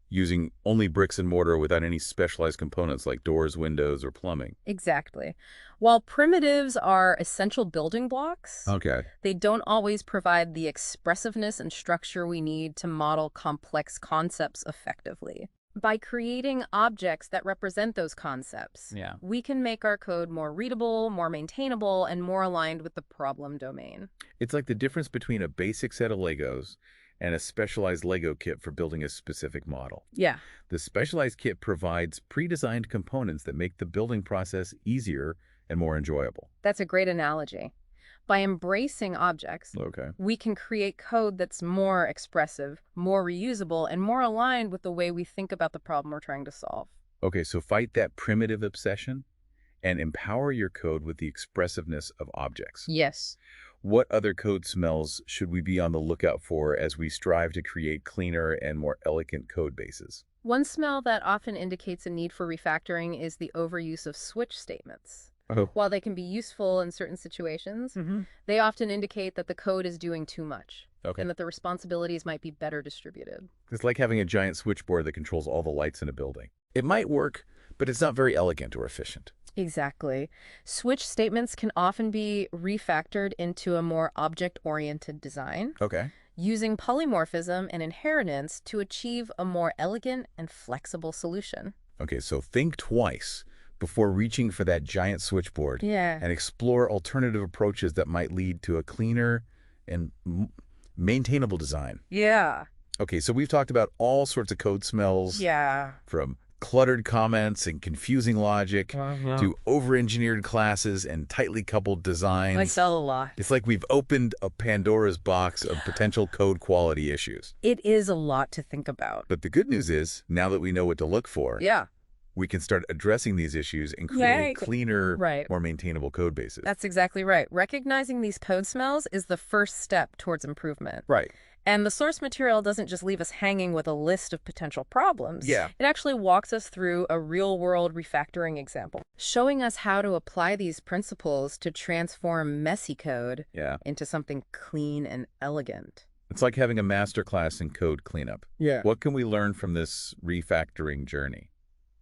using only bricks and mortar without any specialized components like doors, windows, or plumbing.
Exactly. While primitives are essential building blocks,
Okay.
they don't always provide the expressiveness and structure we need to model complex concepts effectively. By creating objects that represent those concepts,
Yeah.
we can make our code more readable, more maintainable, and more aligned with the problem domain.
It's like the difference between a basic set of Legos and a specialized Lego kit for building a specific model.
Yeah.
The specialized kit provides pre-designed components that make the building process easier and more enjoyable.
That's a great analogy. By embracing objects,
Okay.
we can create code that's more expressive, more reusable, and more aligned with the way we think about the problem we're trying to solve.
Okay, so fight that primitive obsession and empower your code with the expressiveness of objects.
Yes.
What other code smells should we be on the lookout for as we strive to create cleaner and more elegant code bases?
One smell that often indicates a need for refactoring is the overuse of switch statements.
Oh.
While they can be useful in certain situations, they often indicate that the code is doing too much
Okay.
and that the responsibilities might be better distributed.
It's like having a giant switchboard that controls all the lights in a building. It might work, but it's not very elegant or efficient.
Exactly. Switch statements can often be refactored into a more object-oriented design,
Okay.
using polymorphism and inheritance to achieve a more elegant and flexible solution.
Okay, so think twice before reaching for that giant switchboard
Yeah.
and explore alternative approaches that might lead to a cleaner and maintainable design.
Yeah.
Okay, so we've talked about all sorts of code smells,
Yeah.
from cluttered comments and confusing logic to over-engineered classes and tightly coupled designs.
I sell a lot.
It's like we've opened a Pandora's box of potential code quality issues.
It is a lot to think about.
But the good news is, now that we know what to look for,
Yeah.
we can start addressing these issues and create cleaner, more maintainable code bases.
That's exactly right. Recognizing these code smells is the first step towards improvement.
Right.
And the source material doesn't just leave us hanging with a list of potential problems.
Yeah.
It actually walks us through a real-world refactoring example, showing us how to apply these principles to transform messy code into something clean and elegant.
It's like having a masterclass in code cleanup.
Yeah.
What can we learn from this refactoring journey?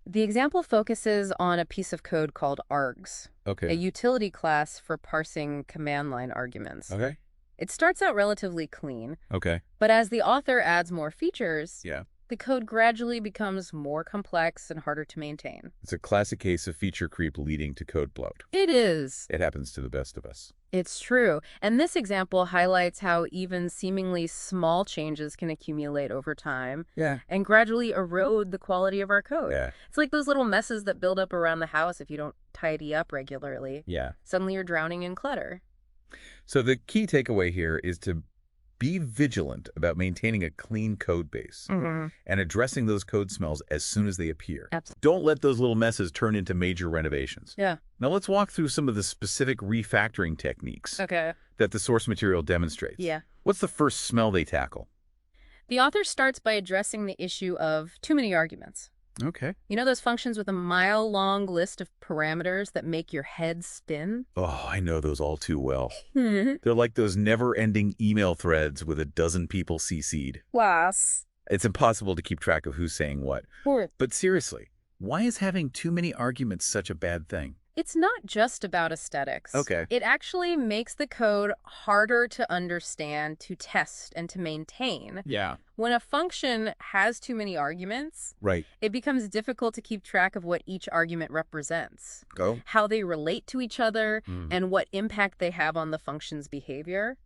The example focuses on a piece of code called args, a utility class for parsing command line arguments.
Okay.
It starts out relatively clean,
Okay.
but as the author adds more features,
Yeah.
the code gradually becomes more complex and harder to maintain.
It's a classic case of feature creep leading to code bloat.
It is.
It happens to the best of us.
It's true. And this example highlights how even seemingly small changes can accumulate over time and gradually erode the quality of our code.
Yeah.
It's like those little messes that build up around the house if you don't tidy up regularly.
Yeah.
Suddenly you're drowning in clutter.
So the key takeaway here is to be vigilant about maintaining a clean code base and addressing those code smells as soon as they appear.
Absolutely.
Don't let those little messes turn into major renovations.
Yeah.
Now let's walk through some of the specific refactoring techniques that the source material demonstrates.
Yeah.
What's the first smell they tackle?
The author starts by addressing the issue of too many arguments.
Okay.
You know those functions with a mile-long list of parameters that make your head spin?
Oh, I know those all too well. They're like those never-ending email threads with a dozen people CC'd.
Was.
It's impossible to keep track of who's saying what. But seriously, why is having too many arguments such a bad thing?
It's not just about aesthetics.
Okay.
It actually makes the code harder to understand, to test, and to maintain.
Yeah.
When a function has too many arguments,
Right.
it becomes difficult to keep track of what each argument represents,
Go.
how they relate to each other, and what impact they have on the function's behavior.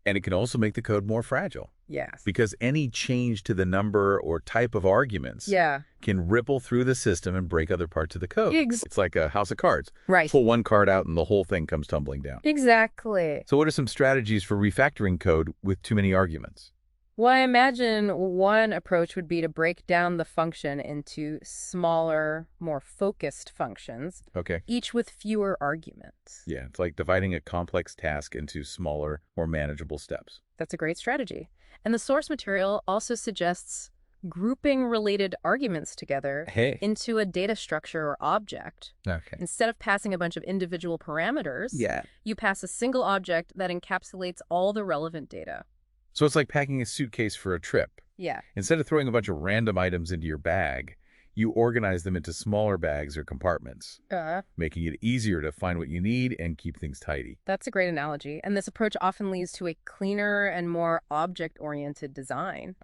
And it can also make the code more fragile.
Yes.
Because any change to the number or type of arguments can ripple through the system and break other parts of the code. It's like a house of cards.
Right.
Pull one card out and the whole thing comes tumbling down.
Exactly.
So what are some strategies for refactoring code with too many arguments?
Well, I imagine one approach would be to break down the function into smaller, more focused functions, each with fewer arguments.
Yeah, it's like dividing a complex task into smaller, more manageable steps.
That's a great strategy. And the source material also suggests grouping related arguments together into a data structure or object. Instead of passing a bunch of individual parameters, you pass a single object that encapsulates all the relevant data.
So it's like packing a suitcase for a trip.
Yeah.
Instead of throwing a bunch of random items into your bag, you organize them into smaller bags or compartments, making it easier to find what you need and keep things tidy.
That's a great analogy. And this approach often leads to a cleaner and more object-oriented design.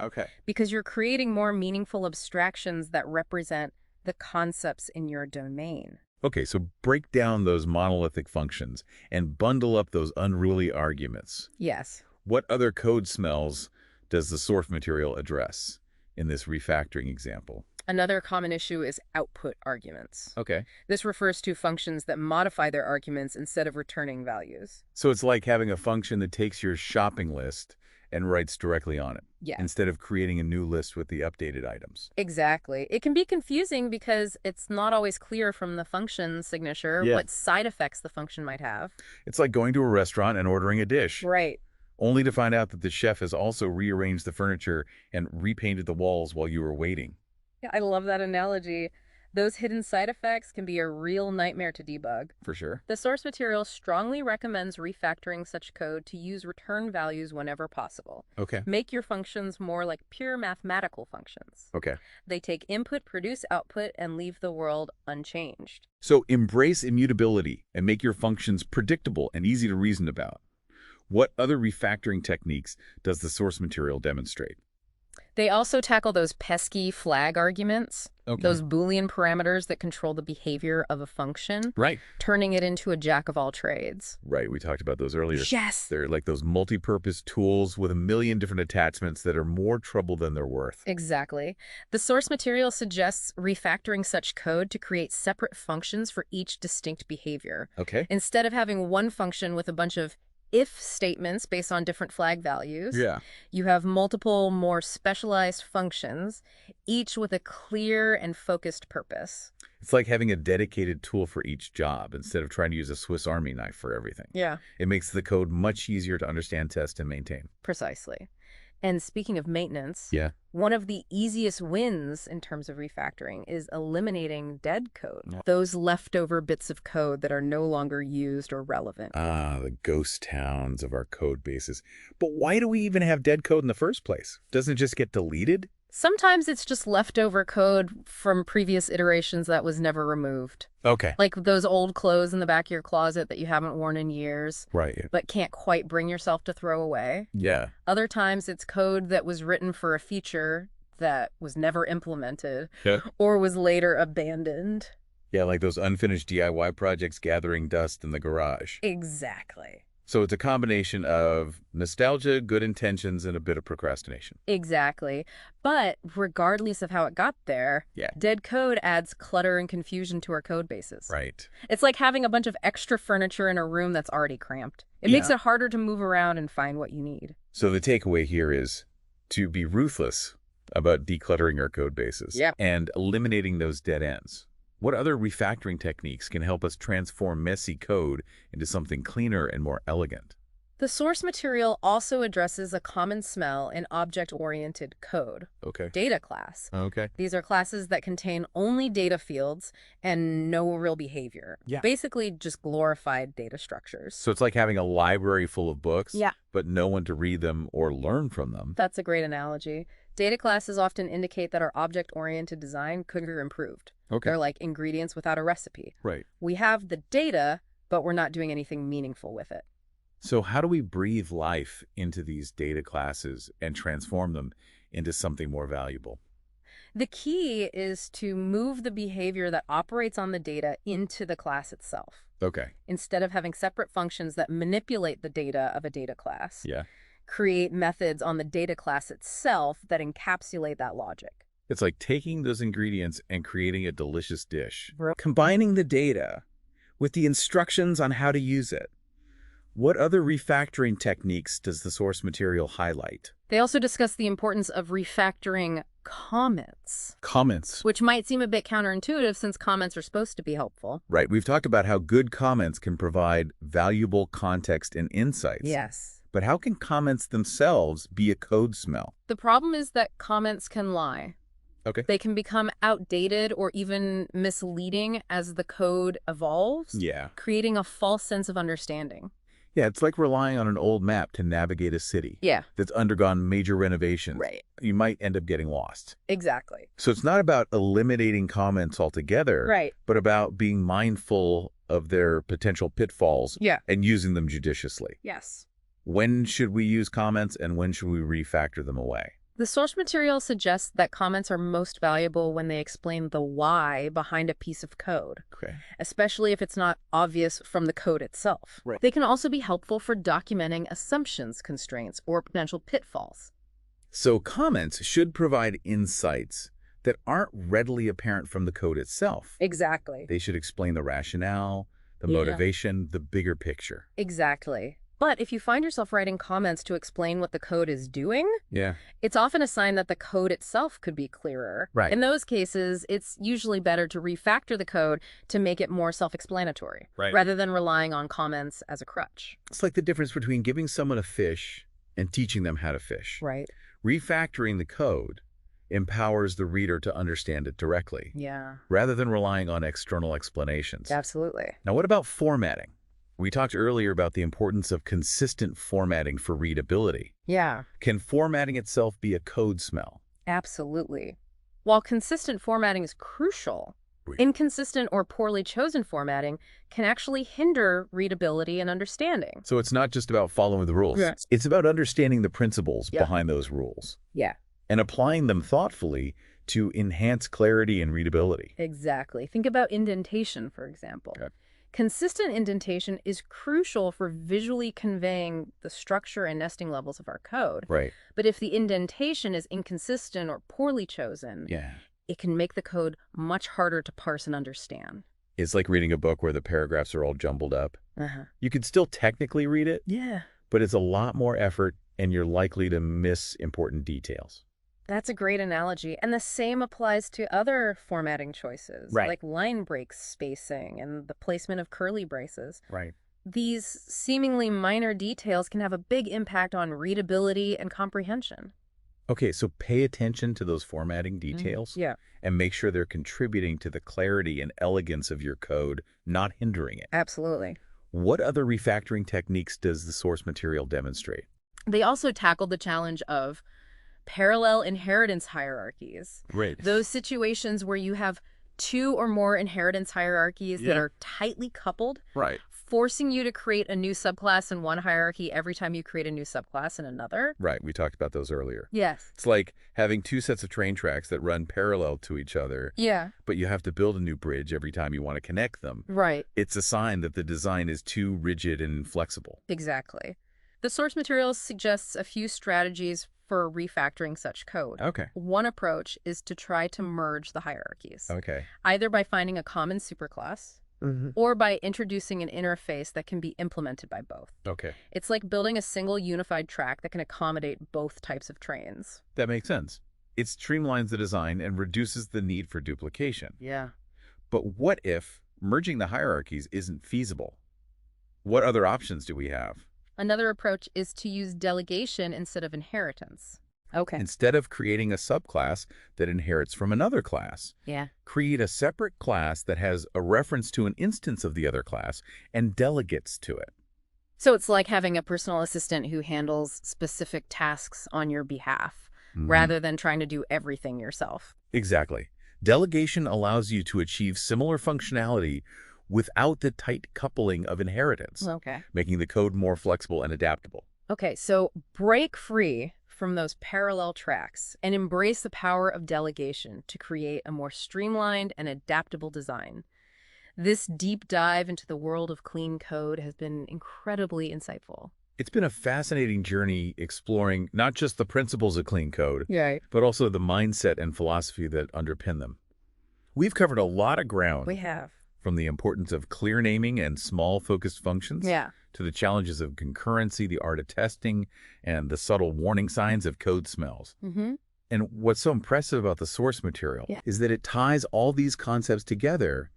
Because you're creating more meaningful abstractions that represent the concepts in your domain.
Okay, so break down those monolithic functions and bundle up those unruly arguments.
Yes.
What other code smells does the source material address in this refactoring example?
Another common issue is output arguments.
Okay.
This refers to functions that modify their arguments instead of returning values.
So it's like having a function that takes your shopping list and writes directly on it.
Yeah.
Instead of creating a new list with the updated items.
Exactly. It can be confusing because it's not always clear from the function signature what side effects the function might have.
It's like going to a restaurant and ordering a dish.
Right.
Only to find out that the chef has also rearranged the furniture and repainted the walls while you were waiting.
Yeah, I love that analogy. Those hidden side effects can be a real nightmare to debug.
For sure.
The source material strongly recommends refactoring such code to use return values whenever possible.
Okay.
Make your functions more like pure mathematical functions.
Okay.
They take input, produce output, and leave the world unchanged.
So embrace immutability and make your functions predictable and easy to reason about. What other refactoring techniques does the source material demonstrate?
They also tackle those pesky flag arguments, those Boolean parameters that control the behavior of a function,
Right.
turning it into a jack of all trades.
Right, we talked about those earlier.
Yes.
They're like those multi-purpose tools with a million different attachments that are more trouble than they're worth.
Exactly. The source material suggests refactoring such code to create separate functions for each distinct behavior.
Okay.
Instead of having one function with a bunch of if statements based on different flag values, you have multiple more specialized functions, each with a clear and focused purpose.
It's like having a dedicated tool for each job instead of trying to use a Swiss Army knife for everything.
Yeah.
It makes the code much easier to understand, test, and maintain.
Precisely. And speaking of maintenance, one of the easiest wins in terms of refactoring is eliminating dead code, those leftover bits of code that are no longer used or relevant.
Ah, the ghost towns of our code bases. But why do we even have dead code in the first place? Doesn't it just get deleted?
Sometimes it's just leftover code from previous iterations that was never removed.
Okay.
Like those old clothes in the back of your closet that you haven't worn in years.
Right.
But can't quite bring yourself to throw away.
Yeah.
Other times it's code that was written for a feature that was never implemented or was later abandoned.
Yeah, like those unfinished DIY projects gathering dust in the garage.
Exactly.
So it's a combination of nostalgia, good intentions, and a bit of procrastination.
Exactly. But regardless of how it got there, dead code adds clutter and confusion to our code bases.
Right.
It's like having a bunch of extra furniture in a room that's already cramped. It makes it harder to move around and find what you need.
So the takeaway here is to be ruthless about decluttering our code bases and eliminating those dead ends. What other refactoring techniques can help us transform messy code into something cleaner and more elegant?
The source material also addresses a common smell in object-oriented code. Data class. These are classes that contain only data fields and no real behavior. Basically just glorified data structures.
So it's like having a library full of books, but no one to read them or learn from them.
That's a great analogy. Data classes often indicate that our object-oriented design could be improved. They're like ingredients without a recipe.
Right.
We have the data, but we're not doing anything meaningful with it.
So how do we breathe life into these data classes and transform them into something more valuable?
The key is to move the behavior that operates on the data into the class itself. Instead of having separate functions that manipulate the data of a data class. Create methods on the data class itself that encapsulate that logic.
It's like taking those ingredients and creating a delicious dish.
Combining the data with the instructions on how to use it. What other refactoring techniques does the source material highlight?
They also discuss the importance of refactoring comments.
Comments.
Which might seem a bit counterintuitive since comments are supposed to be helpful.
Right. We've talked about how good comments can provide valuable context and insights.
Yes.
But how can comments themselves be a code smell?
The problem is that comments can lie. They can become outdated or even misleading as the code evolves, creating a false sense of understanding.
Yeah, it's like relying on an old map to navigate a city that's undergone major renovations. You might end up getting lost.
Exactly.
So it's not about eliminating comments altogether, but about being mindful of their potential pitfalls and using them judiciously.
Yes.
When should we use comments and when should we refactor them away?
The source material suggests that comments are most valuable when they explain the why behind a piece of code, especially if it's not obvious from the code itself. They can also be helpful for documenting assumptions, constraints, or potential pitfalls.
So comments should provide insights that aren't readily apparent from the code itself.
Exactly.
They should explain the rationale, the motivation, the bigger picture.
Exactly. But if you find yourself writing comments to explain what the code is doing, it's often a sign that the code itself could be clearer. In those cases, it's usually better to refactor the code to make it more self-explanatory, rather than relying on comments as a crutch.
It's like the difference between giving someone a fish and teaching them how to fish. Refactoring the code empowers the reader to understand it directly,
Yeah,
rather than relying on external explanations.
absolutely.
Now, what about formatting? We talked earlier about the importance of consistent formatting for readability.
Yeah,
Can formatting itself be a code smell?
absolutely. While consistent formatting is crucial,
Oui.
inconsistent or poorly chosen formatting can actually hinder readability and understanding.
So it's not just about following the rules.
Yeah.
It's about understanding the principles
Yeah.
behind those rules
Yeah,
and applying them thoughtfully to enhance clarity and readability.
exactly. Think about indentation, for example.
Okay.
Consistent indentation is crucial for visually conveying the structure and nesting levels of our code.
Right.
But if the indentation is inconsistent or poorly chosen,
Yeah.
it can make the code much harder to parse and understand.
It's like reading a book where the paragraphs are all jumbled up.
Uh-huh.
You can still technically read it,
Yeah.
but it's a lot more effort and you're likely to miss important details.
That's a great analogy. And the same applies to other formatting choices,
Right.
like line break spacing and the placement of curly braces.
Right.
These seemingly minor details can have a big impact on readability and comprehension.
Okay, so pay attention to those formatting details
Yeah,
and make sure they're contributing to the clarity and elegance of your code, not hindering it.
absolutely.
What other refactoring techniques does the source material demonstrate?
They also tackled the challenge of parallel inheritance hierarchies.
Right.
Those situations where you have two or more inheritance hierarchies that
Yeah.
are tightly coupled,
Right.
forcing you to create a new subclass in one hierarchy every time you create a new subclass in another.
Right. We talked about those earlier.
Yes.
It's like having two sets of train tracks that run parallel to each other,
Yeah.
but you have to build a new bridge every time you want to connect them.
Right.
It's a sign that the design is too rigid and inflexible.
Exactly. The source material suggests a few strategies for refactoring such code.
Okay.
One approach is to try to merge the hierarchies,
Okay.
either by finding a common superclass or by introducing an interface that can be implemented by both.
Okay.
It's like building a single unified track that can accommodate both types of trains.
That makes sense. It streamlines the design and reduces the need for duplication.
Yeah.
But what if merging the hierarchies isn't feasible? What other options do we have?
Another approach is to use delegation instead of inheritance. Okay.
Instead of creating a subclass that inherits from another class,
Yeah.
create a separate class that has a reference to an instance of the other class and delegates to it.
So it's like having a personal assistant who handles specific tasks on your behalf, rather than trying to do everything yourself.
Exactly. Delegation allows you to achieve similar functionality without the tight coupling of inheritance,
Okay.
making the code more flexible and adaptable.
Okay, so break free from those parallel tracks and embrace the power of delegation to create a more streamlined and adaptable design. This deep dive into the world of clean code has been incredibly insightful.
It's been a fascinating journey exploring not just the principles of clean code,
Yeah,
but also the mindset and philosophy that underpin them. We've covered a lot of ground,
we have.
from the importance of clear naming and small focused functions
Yeah.
to the challenges of concurrency, the art of testing, and the subtle warning signs of code smells.
Mm-hmm.
And what's so impressive about the source material is that it ties all these concepts together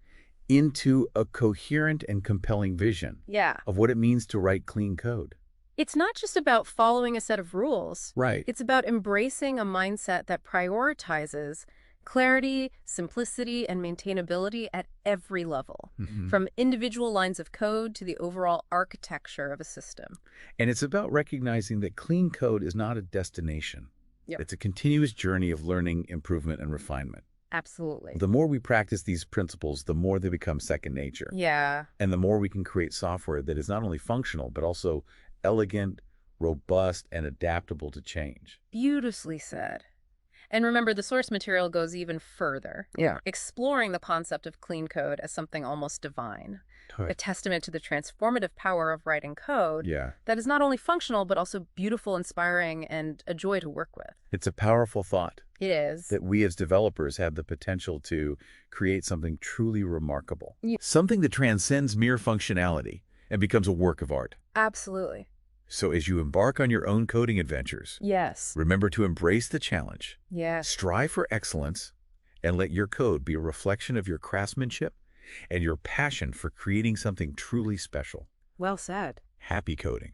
into a coherent and compelling vision
Yeah.
of what it means to write clean code.
It's not just about following a set of rules.
Right.
It's about embracing a mindset that prioritizes clarity, simplicity, and maintainability at every level, from individual lines of code to the overall architecture of a system.
And it's about recognizing that clean code is not a destination.
Yep.
It's a continuous journey of learning, improvement, and refinement.
Absolutely.
The more we practice these principles, the more they become second nature.
Yeah.
And the more we can create software that is not only functional, but also elegant, robust, and adaptable to change.
Beautifully said. And remember, the source material goes even further, exploring the concept of clean code as something almost divine, a testament to the transformative power of writing code that is not only functional, but also beautiful, inspiring, and a joy to work with.
It's a powerful thought
It is.
that we as developers have the potential to create something truly remarkable,
Yeah.
something that transcends mere functionality and becomes a work of art.
Absolutely.
So as you embark on your own coding adventures,
Yes.
remember to embrace the challenge,
Yes.
strive for excellence, and let your code be a reflection of your craftsmanship and your passion for creating something truly special.
Well said.
Happy coding.